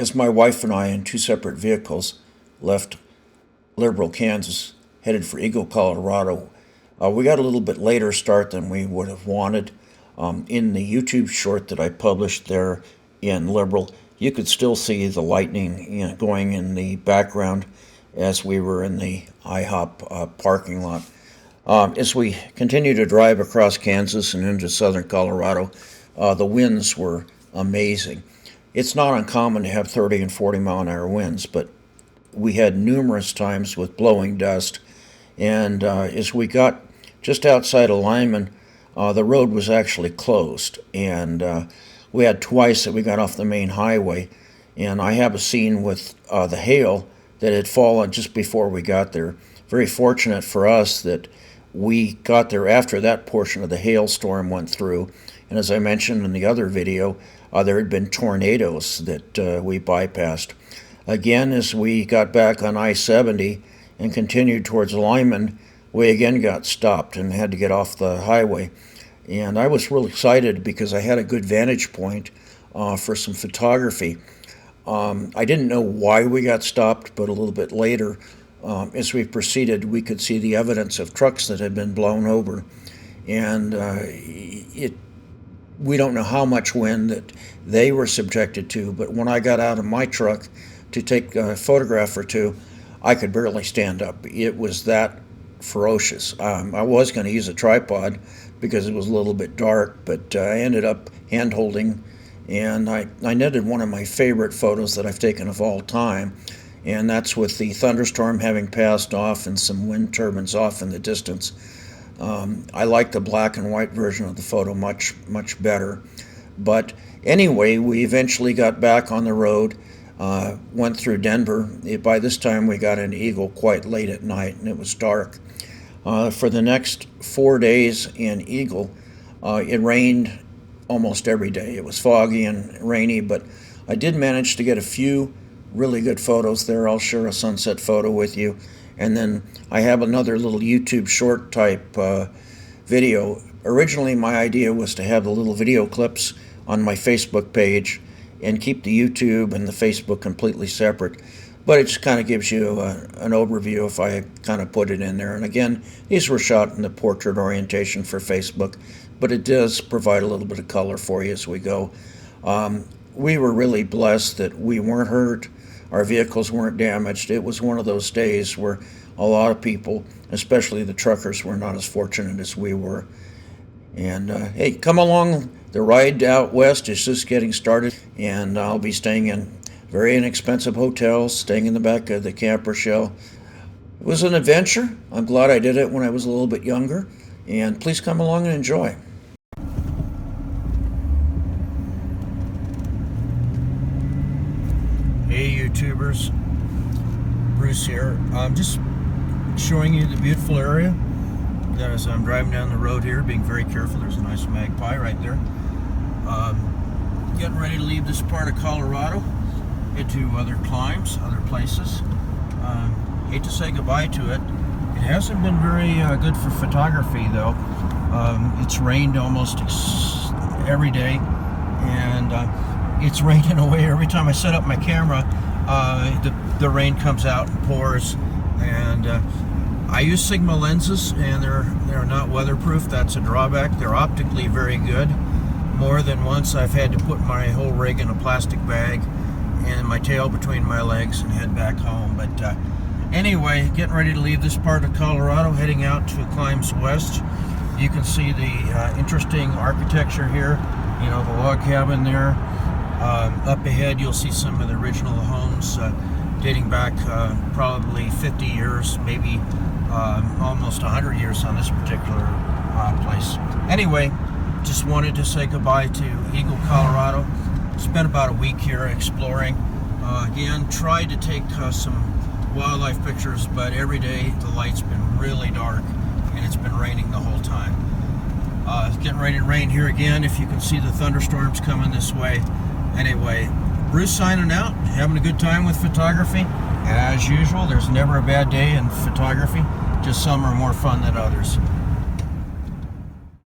as my wife and I, in two separate vehicles, left Liberal, Kansas, headed for Eagle, Colorado, we got a little bit later start than we would have wanted. In the YouTube short that I published there in Liberal, you could still see the lightning going in the background as we were in the IHOP parking lot. As we continue to drive across Kansas and into southern Colorado, the winds were amazing. It's not uncommon to have 30 and 40 mile an hour winds, but we had numerous times with blowing dust. And as we got just outside of Lyman, the road was actually closed. And we had twice that we got off the main highway. And I have a scene with the hail that had fallen just before we got there. Very fortunate for us that we got there after that portion of the hailstorm went through. And as I mentioned in the other video, there had been tornadoes that we bypassed. Again, as we got back on I-70 and continued towards Lyman, we again got stopped and had to get off the highway. And I was real excited because I had a good vantage point for some photography. I didn't know why we got stopped, but a little bit later, as we proceeded, we could see the evidence of trucks that had been blown over. And we don't know how much wind that they were subjected to, but when I got out of my truck to take a photograph or two, I could barely stand up. It was that ferocious. I was going to use a tripod because it was a little bit dark, but I ended up hand-holding, and I netted one of my favorite photos that I've taken of all time, and that's with the thunderstorm having passed off and some wind turbines off in the distance. I like the black and white version of the photo much, much better. But anyway, we eventually got back on the road, went through Denver. By this time, we got into Eagle quite late at night, and it was dark. For the next 4 days in Eagle, it rained almost every day. It was foggy and rainy, but I did manage to get a few really good photos there. I'll share a sunset photo with you. And then I have another little YouTube short type video. Originally, my idea was to have the little video clips on my Facebook page and keep the YouTube and the Facebook completely separate. But it just kind of gives you an overview if I kind of put it in there. And again, these were shot in the portrait orientation for Facebook, but it does provide a little bit of color for you as we go. We were really blessed that we weren't hurt. Our vehicles weren't damaged. It was one of those days where a lot of people, especially the truckers, were not as fortunate as we were. And hey, come along. The ride out west is just getting started, and I'll be staying in very inexpensive hotels, staying in the back of the camper shell. It was an adventure. I'm glad I did it when I was a little bit younger, and please come along and enjoy. Hey YouTubers, Bruce here. I'm just showing you the beautiful area as I'm driving down the road here, being very careful. There's a nice magpie right there. Getting ready to leave this part of Colorado, head to other climbs, other places. Hate to say goodbye to it. It hasn't been very good for photography though. It's rained almost every day, and it's raining away every time I set up my camera. The rain comes out and pours, and I use Sigma lenses, and they're not weatherproof. That's a drawback. They're optically very good. More than once I've had to put my whole rig in a plastic bag and my tail between my legs and head back home. But anyway, getting ready to leave this part of Colorado, heading out to Climbs West. You can see the interesting architecture here, you know, the log cabin there. Up ahead you'll see some of the original homes dating back probably 50 years, maybe almost 100 years on this particular place. Anyway, just wanted to say goodbye to Eagle, Colorado. Spent about a week here exploring. Again, tried to take some wildlife pictures, but every day the light's been really dark and it's been raining the whole time. It's getting ready to rain here again. If you can see the thunderstorms coming this way. Anyway, Bruce signing out, having a good time with photography. As usual, there's never a bad day in photography, just some are more fun than others.